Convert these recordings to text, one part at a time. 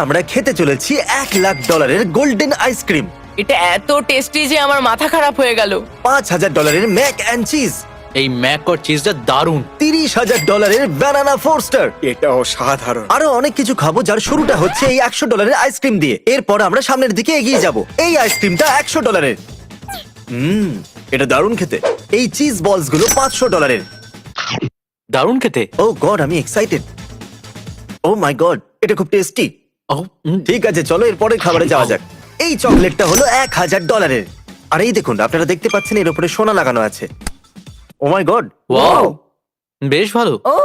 আমরা খেতে চলেছি $1,00,000 গোল্ডেন আইসক্রিম, এটা এত টেস্টি যে আমার মাথা খারাপ হয়ে গেল। $5,000 ম্যাক অ্যান্ড চিজ, এই ম্যাক আর চিজটা দারুণ। $30,000 ব্যানানা ফোরস্টার। এটা অসাধারণ। আরো অনেক কিছু খাবো, যার শুরুটা হচ্ছে এই $100 আইসক্রিম দিয়ে। এরপর আমরা সামনের দিকে এগিয়ে যাব। এই আইসক্রিমটা $100। এটা দারুণ খেতে। এই চিজ বলস গুলো $500। দারুণ খেতে। ও গড, আমি এক্সাইটেড। ও মাই গড, এটা খুব টেস্টি। ঠিক আছে, চলো এরপরে খাবারে যাওয়া যাক। এই চকলেটটা হলো $1,000। আর এই দেখুন, আপনারা দেখতে পাচ্ছেন এর উপরে সোনা লাগানো আছে। ও মাই গড, ওয়াও, বেশ ভালো। ও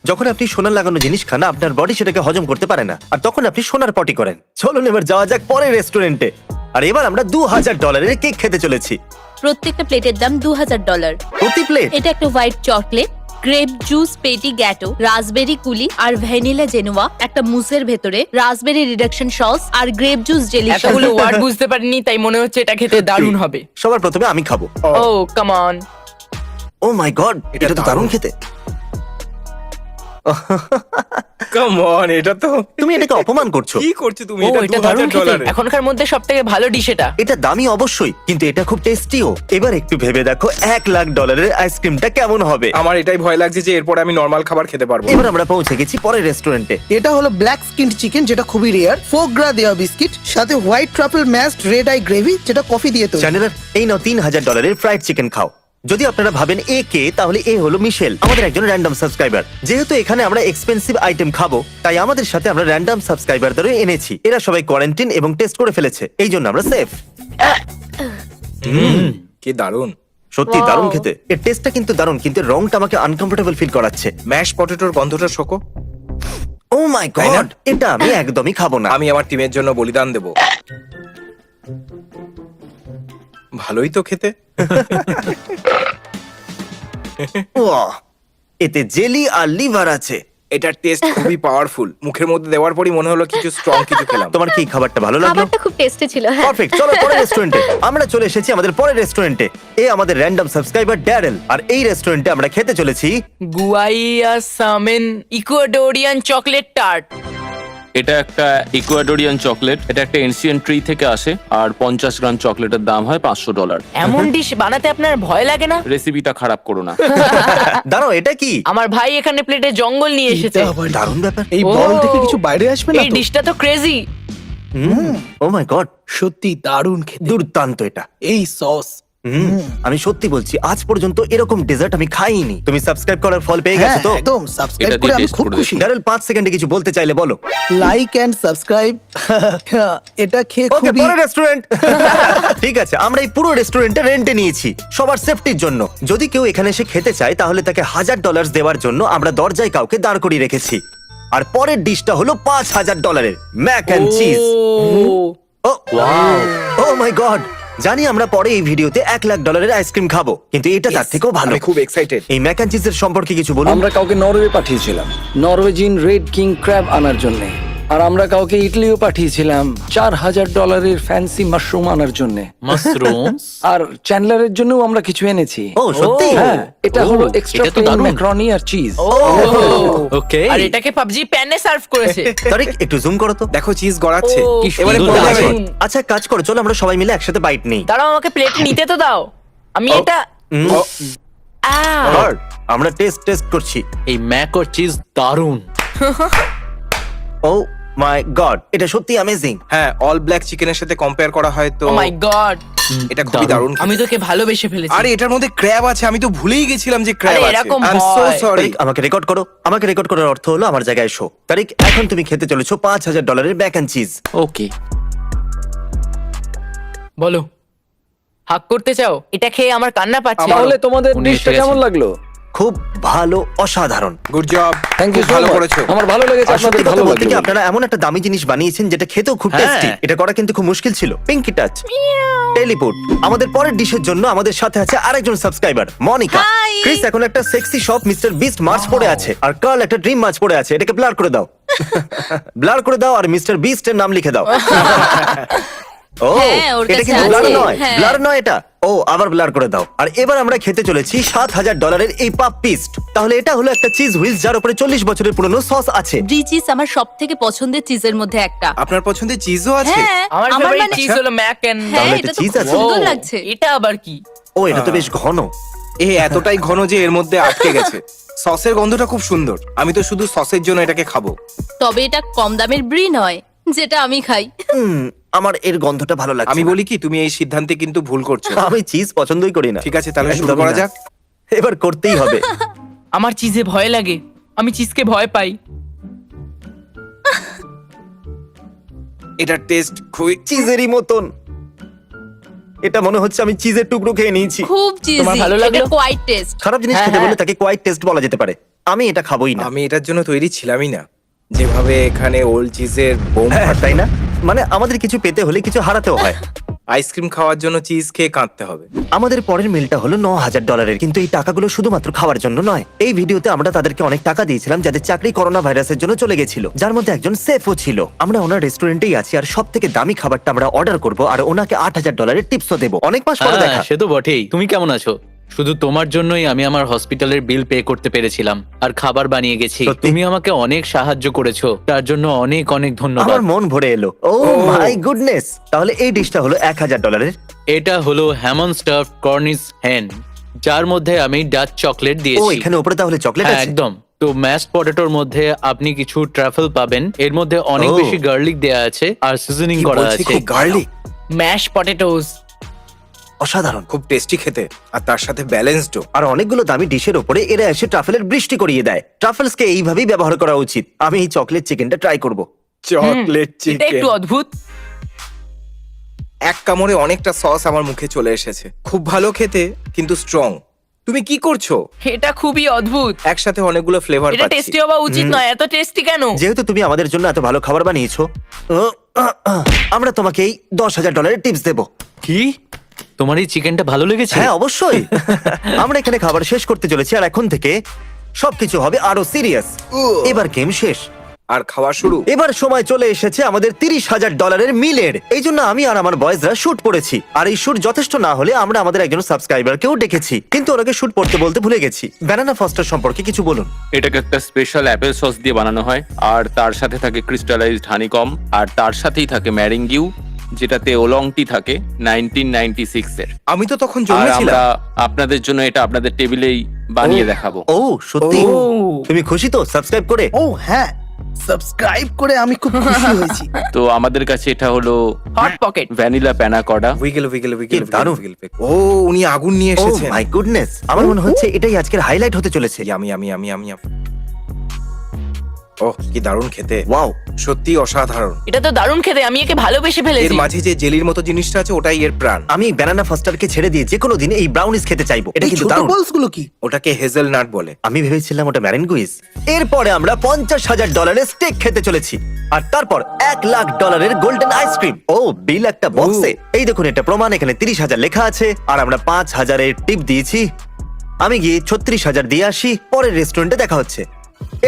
যখন আপনি সোনা লাগানো জিনিস খান, আপনার বডি সেটাকে হজম করতে পারে না, আর তখন আপনি সোনার পটি করেন। চলুন এবার যাওয়া যাক পরের রেস্টুরেন্টে। আর এবার আমরা $2,000 কেক খেতে চলেছি। প্রত্যেকটা প্লেটের দাম $2,000। প্রতি প্লেট এটা একটা হোয়াইট চকলেট, গ্রেপ জুস পেটি গ্যাটো, রাসবেরি কুলি আর ভ্যানিলা জেনুয়া, একটা মুসের ভেতরে রাসবেরি রিডাকশন সস আর গ্রেপ জুস জেলি। এতগুলো ওয়ার্ড বুঝতে পারিনি, তাই মনে হচ্ছে এটা খেতে দারুণ হবে। সবার প্রথমে আমি খাবো। ও come on. O my God, এটা তো দারুণ খেতে। কাম অন, এটা তো তুমি এটাকে অপমান করছো। কি করছো তুমি? ও এটা দারুণ খেতে। $2,000 এখনকার মধ্যে সবথেকে ভালো ডিশ এটা। এটা দামি অবশ্যই, কিন্তু এটা খুব টেস্টিও। এবার একটু ভেবে দেখো $1,00,000 আইসক্রিমটা কেমন হবে। আমার এটাই ভয় লাগছে যে এরপর আমি নরমাল খাবার খেতে পারবো। এবার আমরা পৌঁছে গেছি পরের রেস্টুরেন্টে। এটা হলো ব্ল্যাক স্কিন্ড চিকেন, যেটা খুবই রেয়ার, ফোকগ্রা দেওয়া বিস্কিট, সাথে white truffle mashed red eye gravy, যেটা কফি দিয়ে তৈরি। চ্যানেলার, এই নাও $3,000 ফ্রাইড চিকেন খাও। যদি আপনারা ভাবেন এ কে, তাহলে এ হলো মিশেল, আমাদের একজন র্যান্ডম সাবস্ক্রাইবার। যেহেতু এখানে আমরা এক্সপেন্সিভ আইটেম খাবো, তাই আমাদের সাথে আমরা র্যান্ডম সাবস্ক্রাইবারদেরও এনেছি। এরা সবাই কোয়ারেন্টাইন এবং টেস্ট করে ফেলেছে, এই জন্য আমরা সেফ। কি দারুণ। সত্যি Wow. দারুণ খেতে। এর টেস্টটা কিন্তু দারুণ, কিন্তু রংটা আমাকে আনকমফোর্টেবল ফিল করাচ্ছে। ম্যাশ পটেটোর গন্ধটা শোকো। ও মাই তাই না? গড, এটা আমি একদমই খাবো না। আমি আমার টিমের জন্য বলিদান দেব। ভালোই তো খেতে। ওয়াহ, এতে জেলি আর লিভার আছে। এটার টেস্ট খুবই পাওয়ারফুল। মুখের মধ্যে দেওয়ার পরই মনে হলো কিছু স্ট্রং কিছু খেলাম। তোমার কি খাবারটা ভালো লাগলো? খাবারটা খুব টেস্টি ছিল। হ্যাঁ, পারফেক্ট, চলো পরের রেস্টুরেন্টে। আমরা চলে এসেছি আমাদের পরের রেস্টুরেন্টে। এ আমাদের র্যান্ডম সাবস্ক্রাইবার ড্যারেল, আর এই রেস্টুরেন্টে আমরা খেতে চলেছি গুয়াইয়া সামেন ইকুয়াডোরিয়ান চকলেট টার্ট। এটা একটা ইকুয়াডোরিয়ান চকলেট। এটা একটা এনসিয়েন্ট ট্রি থেকে আসে, আর 50 গ্রাম চকলেটের দাম হয় $500। এমন ডিশ বানাতে আপনার ভয় লাগে না? রেসিপিটা খারাপ করো না। দাঁড়াও, এটা কি? আমার ভাই এখানে প্লেটে জঙ্গল নিয়ে এসেছে। দারুণ ব্যাপার। এই ও। বল থেকে কিছু বাইরে আসবে না এই তো? ডিশটা তো ক্রেজি। ও মাই গড, সত্যি দারুণ খেতে। দুর্দান্ত এটা। এই সস। আমি সত্যি বলছি, আজ পর্যন্ত এরকম ডেজার্ট আমি খাইনি। তুমি সাবস্ক্রাইব করার ফল পেয়ে গেছো তো? একদম, সাবস্ক্রাইব এটা করে দিয়ে আমি taste খুব করে খুশি। ড্যারেল 5 সেকেন্ডে কিছু বলতে চাইলে বলো। Like and subscribe. এটা খেয়ে ওকে, খুবই পরের রেস্টুরেন্ট। ঠিক আছে, আমরা এই পুরো রেস্টুরেন্টে রেন্টে নিয়েছি সবার সেফটির জন্য। যদি কেউ এখানে এসে খেতে চায়, তাহলে তাকে $1,000 দেওয়ার জন্য আমরা দরজায় কাউকে দাঁড় করিয়ে রেখেছি। আর পরের ডিশটা হলো $5,000 mac and cheese. Oh oh my God, জানি আমরা পরে এই ভিডিওতে $1,00,000 আইসক্রিম খাবো, কিন্তু এটা তার থেকেও ভালো। আমি খুব এক্সাইটেড। এই ম্যাক অ্যান্ড চিজের সম্পর্কে কিছু বলুন। আমরা কাউকে নরওয়ে পাঠিয়েছিলাম নরওয়েজিন রেড কিং ক্র্যাব আনার জন্য, আর আমরা কাউকে ইটালিও পাঠিয়েছিলাম $4,000 ফ্যান্সি মাশরুম আনার জন্য, মাশরুমস। আর চ্যান্ডলারের জন্যও আমরা কিছু এনেছি। ও সত্যি? হ্যাঁ, এটা হলো এক্সট্রা এটা তো প্লেন দারুণ। ম্যাকারনি আর চিজ। ওকে, আর এটাকে পাবজি প্যানে সার্ভ করেছে। তারিক, একটু জুম করো তো। দেখো চিজ গড়াচ্ছে। ও, কি এবারে সুন্দর পড়ে লাগছে। যাবে। আচ্ছা, কাজ করো, চলো আমরা সবাই মিলে একসাথে বাইট নেই। দাঁড়াও, আমাকে প্লেট নিতে তো দাও। আমি এটা ও, আর আমরা টেস্ট করছি। এই ম্যাক আর চিজ দারুণ। ও মাই গড, এটা সত্যি অ্যামেজিং। হ্যাঁ, অল ব্ল্যাক চিকেনের সাথে কম্পেয়ার করা হয় তো ও মাই গড, এটা খুবই দারুণ। আমি তোকে ভালোবেসে ফেলেছি। আরে এটার মধ্যে ক্র্যাব আছে, আমি তো ভুলেই গেছিলাম যে ক্র্যাব আরে আছে। এরকম আই এম সো হয়। সরি। তারিক, আমাকে রেকর্ড করো। আমাকে রেকর্ড করার অর্থ হলো আমার জায়গায় এসো। তারিক, এখন তুমি খেতে চলেছো $5,000 ম্যাক অ্যান্ড চিজ। ওকে, বলো, হাক করতে চাও? এটা খেয়ে আমার কান্না পাচ্ছে। তাহলে তোমাদের উনি ডিশটা এসে গেছেন। কেমন লাগলো? খুব ভালো, অসাধারণ। Good job. থ্যাংক ইউ, ভালো করেছো। আমার ভালো লেগেছে, আর সত্যি আপনাদের কথা ভালো বলতে কি, লাগলো। আপনারা এমন একটা দামি জিনিস বানিয়েছেন যেটা খেতেও খুব হ্যাঁ। টেস্টি। এটা করা কিন্তু খুব মুশকিল ছিল। Pinky touch, teleport. আমাদের পরের ডিশের জন্য আমাদের সাথে আছে আরেকজন সাবস্ক্রাইবার, মনিকা। Hi! ক্রিস এখন একটা sexy shop mister beast March পরে আছে, আর কার্ল একটা ড্রিম মার্চ পরে আছে। এটাকে ব্লার করে দাও। ব্লার করে দাও, আর মিস্টার বিস্টের নাম লিখে দাও। ও হ্যাঁ, ওর এটা কাছে কিন্তু আছে, ব্লার নয়, হ্যাঁ। ব্লার নয় এটা। ও আবার ব্লার করে দাও। আর এবার আমরা খেতে চলেছি $7,000 এই পাপ পিস্ট। তাহলে এটা হলো একটা চিজ হুইলস যার উপরে 40 বছরের পুরনো সস আছে। ব্রি চিজ আমার সব থেকে পছন্দের চিজের মধ্যে একটা। আপনার পছন্দের চিজও আছে? হ্যাঁ, আমার আমার ফেভারিট মানে চিজ হলো ম্যাক এন্ড হ্যাঁ, তাহলে এটা এটা তো cheese খুব আছে? সুন্দর লাগছে। এটা আবার কি? ও এটা তো বেশ ঘন। এতটাই ঘন যে এর মধ্যে আটকে গেছে। সসের গন্ধটা খুব সুন্দর। আমি তো শুধু সসের জন্য এটাকে খাবো। তবে এটা কম দামের ব্রি নয়, যেটা আমি খাই। আমার এর গন্ধটা ভালো লাগছে। আমি না। বলি কি, তুমি এই সিদ্ধান্তে কিন্তু ভুল করছো। আমি চিজ পছন্দই করি না। ঠিক আছে, তাহলে শুরু একদমই করা না। যাক। এবার করতেই হবে। আমার চিজে ভয় লাগে, আমি চিজকে ভয় পাই। এটার টেস্ট খুবই চিজেরই মতন। এটা মনে হচ্ছে আমি চিজের টুকরো খেয়ে নিয়েছি। খুব চিজি, তোমার ভালো লাগলো? এটা কোয়াইট টেস্ট। খারাপ জিনিস হ্যাঁ, খেতে বলে হ্যাঁ। তাকে কোয়াইট টেস্ট বলা যেতে পারে। আমি এটা খাবোই না। আমি এটার জন্য তৈরি ছিলামই না। যেভাবে এখানে ওল্ড চিজের বোম হ্যাঁ, তাই না? মানে আমাদের কিছু পেতে হলে কিছু হারাতেও হয়। আইসক্রিম খাওয়ার জন্য চিজ খেয়ে কাঁদতে হবে। আমাদের পরের মিলটা হলো $9,000, কিন্তু এই টাকাগুলো শুধুমাত্র খাওয়ার জন্য নয়। এই ভিডিওতে আমরা তাদেরকে অনেক টাকা দিয়েছিলাম যাদের চাকরি করোনা ভাইরাসের জন্য চলে গেছিল, যার মধ্যে একজন সেফও ছিল। আমরা ওনার রেস্টুরেন্টেই আছি আর সব থেকে দামি খাবারটা আমরা অর্ডার করব আর ওনাকে $8,000 টিপসও দেবো। অনেক মাস পরে দেখা। হ্যাঁ, সে তো বটেই। তুমি কেমন আছো? শুধু তোমার জন্যই আমি আমার হসপিটালের বিল পে করতে পেরেছিলাম আর খাবার বানিয়ে গেছি। সত্যি? তুমি আমাকে অনেক সাহায্য করেছো, তার জন্য অনেক অনেক ধন্যবাদ। আমার মন ভরে এলো। ও মাই গুডনেস। তাহলে এই ডিশটা হলো $1,000। এটা হলো হ্যামন স্টাফড কর্নিশ হেন, যার মধ্যে আমি ডাচ চকলেট ও দিয়েছি। এখানে উপরে তাহলে চকলেট হ্যাঁ, আছে? একদম। তো ম্যাশড পটেটোর মধ্যে আপনি কিছু ট্রাফেল পাবেন। এর মধ্যে অনেক ও। বেশি গার্লিক দেয়া আছে আর সিজনিং কি করা বলছি, আছে। কি গার্লিক! Mash potatoes. অসাধারণ। খুব টেস্টি খেতে, আর তার সাথে ব্যালেন্সডও। আর অনেকগুলো দামি ডিশের উপরে এরা এসে ট্রাফেলের বৃষ্টি করিয়ে দেয়। ট্রাফেলসকে এইভাবেই ব্যবহার করা উচিত। আমি এই চকলেট চিকেনটা ট্রাই করব। চকলেট এটা চিকেন! একটু অদ্ভুত। এক কামড়ে অনেকটা সস আমার মুখে চলে এসেছে। খুব ভালো খেতে, কিন্তু স্ট্রং। তুমি কি করছো? এটা খুবই অদ্ভুত। একসাথে অনেকগুলো ফ্লেভার এটা পাচ্ছি। টেস্টি হওয়া উচিত নয়, এত টেস্টি কেন? যেহেতু তুমি আমাদের জন্য এত ভালো খাবার বানিয়েছো, আমরা তোমাকে এই $10,000 টিপস দেবো। কি? তোমার এই চিকেনটা ভালো লেগেছে? হ্যাঁ অবশ্যই। আমরা এখানে খাবার শেষ করতে চলেছি আর এখন থেকে সবকিছু হবে আরো সিরিয়াস। এবার গেম শেষ। আর খাওয়া শুরু। এবার সময় চলে এসেছে আমাদের $30,000 মিলের। এই জন্য আমি আর আমার বয়েজরা শুট পড়েছি। আর এই শুট যথেষ্ট না হলে আমরা আমাদের একজন সাবস্ক্রাইবারকেও ডেকেছি, কিন্তু ওনাকে শুট পড়তে বলতে ভুলে গেছি। ব্যানানা ফস্টার সম্পর্কে কিছু বলুন। এটাকে একটা স্পেশাল অ্যাপেল সস দিয়ে বানানো হয়, আর তার সাথে থাকে ক্রিস্টালাইজড হানিকম, আর তার সাথেই থাকে ম্যারিঙ্গিউ, যেটাতে ওলংটি থাকে 1996 এর। আমি তো তখন আর জন্মেছিলাম। আমরা আপনাদের জন্য এটা আপনাদের টেবিলেই বানিয়ে দেখাবো। ও সত্যি? ও। তুমি খুশি তো সাবস্ক্রাইব করে? ও হ্যাঁ, সাবস্ক্রাইব করে আমি খুব খুশি হয়েছি। তো আমাদের কাছে এটা হলো hot pocket. Vanilla প্যানাকোডা। Wiggle wiggle wiggle কি দারুণ। ও, উনি আগুন নিয়ে ও এসেছেন। মাই গুডনেস, আমার মনে হচ্ছে এটাই আজকের হাইলাইট হতে চলেছে। আমি ওহ, কি দারুণ খেতে! ওয়াও, সত্যি অসাধারণ। এটা তো দারুণ খেতে, আমি একে ভালোবেসে এর ফেলেছি। মাঝে যে জেলির মতো জিনিসটা আছে, ওটাই এর প্রাণ। আমি ব্যানানা ফস্টারকে ছেড়ে দিয়ে যে কোনো দিন এই ব্রাউনিস খেতে চাইবো। এটা এই কিন্তু ছোট দারুণ। বলস গুলো কি? ওটাকে হেজেলনাট বলে। আমি ভেবেছিলাম ওটা ম্যারেনগুইজ। এরপরে আমরা $50,000 স্টেক খেতে চলেছি, আর তারপর $1,00,000 গোল্ডেন আইসক্রিম। ও বিল একটা বক্সে। এই দেখুন, এটা প্রমাণ। এখানে 30,000 লেখা আছে, আর আমরা 5,000 টিপ দিয়েছি। আমি গিয়ে 36,000 দিয়ে আসি। পরের রেস্টুরেন্টে দেখা হচ্ছে।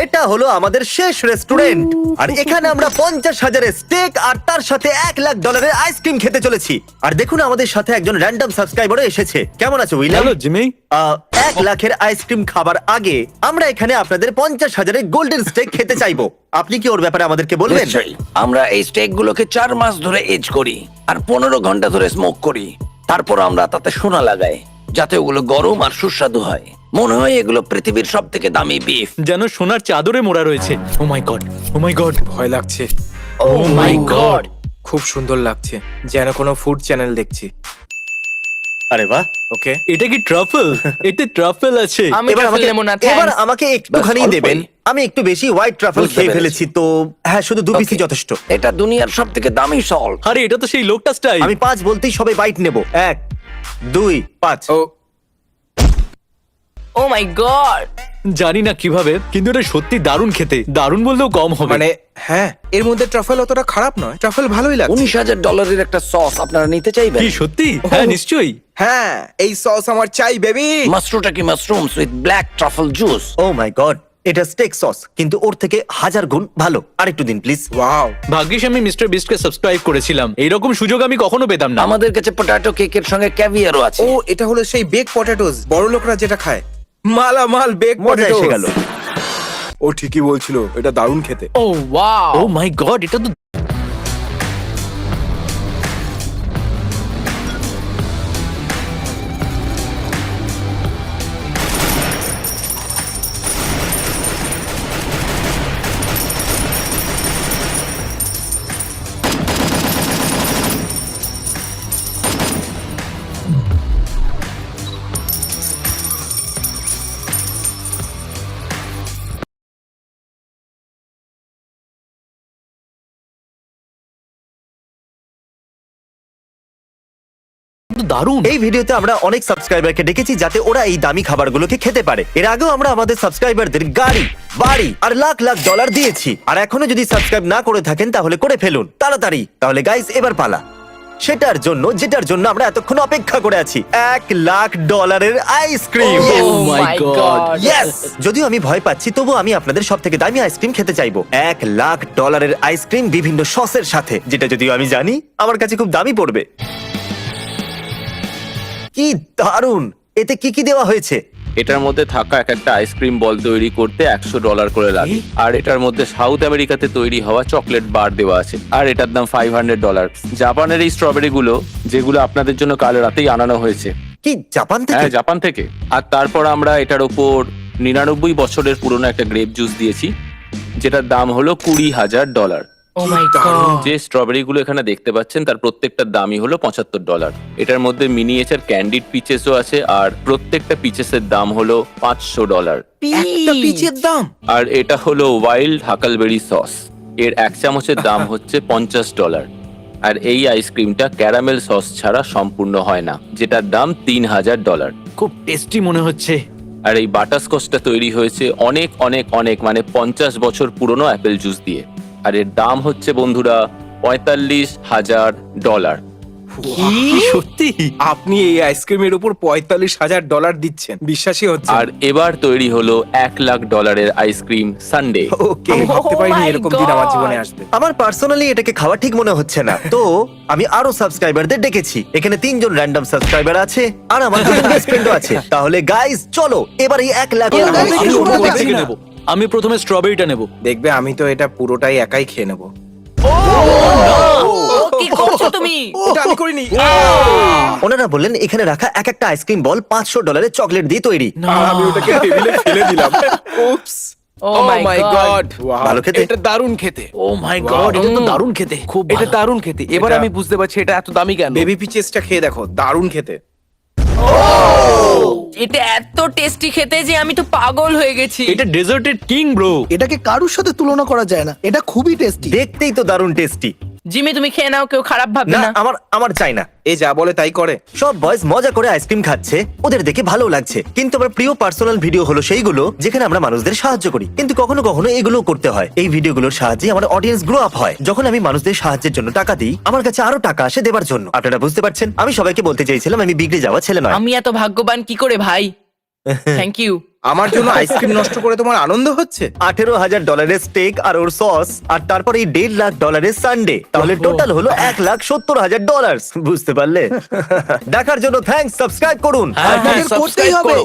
এটা হলো আমাদের শেষ রেস্টুরেন্ট, আর এখানে আমরা 50,000 স্টেক আর তার সাথে $1,00,000 আইসক্রিম খেতে চলেছি। আর দেখুন, আমাদের সাথে একজন র্যান্ডম সাবস্ক্রাইবারও এসেছে। কেমন আছো উইলিয়াম? Hello Jimmy. 1,00,000 আইসক্রিম খাবার আগে আমরা এখানে আপনাদের 50,000 গোল্ডেন স্টেক খেতে চাইবো। আপনি কি ওর ব্যাপারে আমাদেরকে বলবেন? নিশ্চয়ই। আমরা এই স্টেক গুলোকে 4 মাস ধরে এজ করি আর 15 ঘন্টা ধরে স্মোক করি। তারপর আমরা তাতে সোনা লাগাই যাতে ওগুলো গরম আর সুস্বাদু হয়। মনে হয় এগুলো পৃথিবীর সব থেকে দামি বিফ। যেন সোনার চাদরে মোড়া রয়েছে। ও my god, O my god, ভয় লাগছে। ও মাই গড। খুব সুন্দর লাগছে, যেন কোনো ফুড চ্যানেল দেখছি। আরে বাহ, ওকে, এটা কি ট্রাফেল? এতে ট্রাফেল আছে। আমি এবার ট্রাফেল আমাকে নেবো না, এবার thanks। আমাকে একটুখানি অল্পই। দেবেন। আমি একটু বেশি হোয়াইট ট্রাফেল বুঝতে খেয়ে পেরেছি। ফেলেছি, তো হ্যাঁ, শুধু 2 পিসই Okay. যথেষ্ট। এটা দুনিয়ার সব থেকে দামি সল্ট। আরে এটা তো সেই লোকটা স্টাইল। আমি 5 বলতেই সবাই বাইট নেব। 1, 2, 5। ও ও মাই গড। জানি না কিভাবে, কিন্তু এটা সত্যি দারুণ খেতে। দারুণ বললেও কম হবে। মানে হ্যাঁ, এর মধ্যে ট্রাফেল অতটা খারাপ নয়। ট্রাফেল ভালোই লাগছে। $19,000 একটা সস আপনারা নিতে চাইবেন? কি সত্যি? হ্যাঁ নিশ্চয়ই। হ্যাঁ, এই সস আমার চাই বেবি। মাশরুমটা কি mushrooms with black truffle juice. Oh my God, এটা স্টেক সস, কিন্তু ওর থেকে 1000 গুণ ভালো। আরেকটু দিন প্লিজ। ওয়াও, ভাগ্যিস আমি মিস্টার বিস্টকে সাবস্ক্রাইব করেছিলাম, এইরকম সুযোগ আমি কখনো পেতাম না। আমাদের কাছে পটাটো কেকের সঙ্গে ক্যাভিয়ারও আছে। ও এটা হলো সেই বেক পটেটোস, বড় লোকরা যেটা খায়। মালামাল বেক মজা পটেটোস। এসে গেল। ও ঠিকই বলছিল, এটা দারুণ খেতে। ও ওয়াও। ও মাই গড, এটা তো দারুণ। এই ভিডিওতে আমরা অনেক সাবস্ক্রাইবারকে ডেকেছি যাতে ওরা এই দামি খাবারগুলোকে খেতে পারে। এর আগেও আমরা আমাদের সাবস্ক্রাইবারদের গাড়ি, বাড়ি আর লাখ লাখ ডলার দিয়েছি। আর এখনো যদি সাবস্ক্রাইব না করে থাকেন তাহলে করে ফেলুন তাড়াতাড়ি। তাহলে গাইস, এবার পালা সেটার জন্য যেটার জন্য আমরা এতক্ষণ অপেক্ষা করে আছি, $1,00,000 ice cream. Oh my God. Yes! যদিও আমি ভয় পাচ্ছি, তবু আমি আপনাদের সব থেকে দামি আইসক্রিম খেতে চাইবো। $1,00,000 আইসক্রিম বিভিন্ন সসের সাথে, যেটা যদিও আমি জানি আমার কাছে খুব দামি পড়বে। কি দারুণ! এতে কি কি দেওয়া হয়েছে? এটার মধ্যে থাকা এক একটা আইসক্রিম বল তৈরি করতে $100 করে লাগে। আর এটার মধ্যে সাউথ আমেরিকাতে তৈরি হওয়া চকলেট বার দেওয়া আছে, আর এটার দাম $500। জাপানের এই স্ট্রবেরি গুলো, যেগুলো আপনাদের জন্য কাল রাতেই আনানো হয়েছে। কি জাপান থেকে? হ্যাঁ, জাপান থেকে। আর তারপর আমরা এটার ওপর 99 বছরের পুরনো একটা গ্রেপ জুস দিয়েছি, যেটার দাম হলো $20,000। ও মাই গড। যে স্ট্রবেরি গুলো এখানে দেখতে পাচ্ছেন তার প্রত্যেকটার দামই হলো $75। এটার মধ্যে মিনিয়েচার ক্যান্ডিড পিচেসও আছে, আর প্রত্যেকটা পিচেসের দাম হলো $500। একটা পিচের দাম। আর এটা হলো ওয়াইল্ড হাকালবেরি সস, এর 1 চামচের দাম হচ্ছে $50। আর এই আইসক্রিমটা ক্যারামেল সস ছাড়া সম্পূর্ণ হয় না, যেটার দাম $3,000। খুব টেস্টি মনে হচ্ছে। আর এই বাটারস্কচটা তৈরি হয়েছে অনেক অনেক অনেক মানে 50 বছর পুরনো অ্যাপেল জুস দিয়ে, আর এর দাম হচ্ছে বন্ধুরা $45,000। কি সত্যি? আপনি এই আইসক্রিমের উপর $45,000 দিচ্ছেন, বিশ্বাসই হচ্ছে না। আর এবার তৈরি হলো $1,00,000 আইসক্রিম সানডে। ওকে, আমি ভাবতে Oh পারিনি my এরকম দিন আমার God. জীবনে আসবে। আমার পার্সোনালি এটাকে খাওয়া ঠিক মনে হচ্ছে না, তো আমি আরো সাবস্ক্রাইবারদের ডেকেছি। এখানে 3 জন র্যান্ডম সাবস্ক্রাইবার আছে, আর আমার বেস্ট ফ্রেন্ডও আছে। তাহলে গাইস, চলো এবার এই $1,00,000 এবার আমি আইসক্রিম শুরু উপভোগ করছি করি। না। নেব। আমি প্রথমে স্ট্রবেরিটা নেব। দেখবে আমি তো এটা পুরোটাই একাই খেয়ে নেবো। ও কি করছো তুমি? এটা আমি করিনি। ওনারা বললেন এখানে রাখা এক একটা আইসক্রিম বল $500 চকলেট দিয়ে তৈরি। আর আমি ওটাকে টেবিলে ফেলে দিলাম। উপস। ও মাই গড। ভালো খেতে? এটা দারুণ খেতে, ও মাই গড, এটা তো দারুণ খেতে। খুব এটা ভালো। দারুণ খেতে। এবার এটা- আমি বুঝতে পারছি এটা এত দামি কেন। বেবি পিচেসটা খেয়ে দেখো, দারুণ খেতে। এটা এত টেস্টি খেতে যে আমি তো পাগল হয়ে গেছি। এটা ডেজার্টের কিং ব্রো। এটাকে কারুর সাথে তুলনা করা যায় না, এটা খুবই টেস্টি। দেখতেই তো দারুণ টেস্টি। জিমি তুমি খেয়ে নাও, কেউ খারাপ ভাববে না, না। আমার চাই না। এ যা বলে তাই করে। সব বয়স মজা করে আইসক্রিম খাচ্ছে, ওদের দেখে ভালো লাগছে। কিন্তু আমার প্রিয় পার্সোনাল ভিডিও হলো সেইগুলো যেখানে আমরা মানুষদের সাহায্য করি, কিন্তু কখনো কখনো এগুলো করতে হয়। এই ভিডিওগুলোর সাহায্যে আমার অডিয়েন্স গ্রো আপ হয়। যখন আমি মানুষদের সাহায্যের জন্য টাকা দিই, আমার কাছে আরো টাকা আসে দেবার জন্য। আপনারা বুঝতে পারছেন? আমি সবাইকে বলতে চাইছিলাম আমি বিগড়ে যাওয়া ছেলে নয়। আমি এত ভাগ্যবান কি করে ভাই? Thank you. আমার জন্য আইসক্রিম নষ্ট করে তোমার আনন্দ হচ্ছে? $18,000 স্টেক আর ওর সস, আর তারপর এই $1,50,000 সানডে, তাহলে টোটাল হলো $1,70,000। বুঝতে পারলে? দেখার জন্য থ্যাঙ্কস, সাবস্ক্রাইব করুন। হ্যাঁ, আপনাদের করতেই subscribe হবে। করো।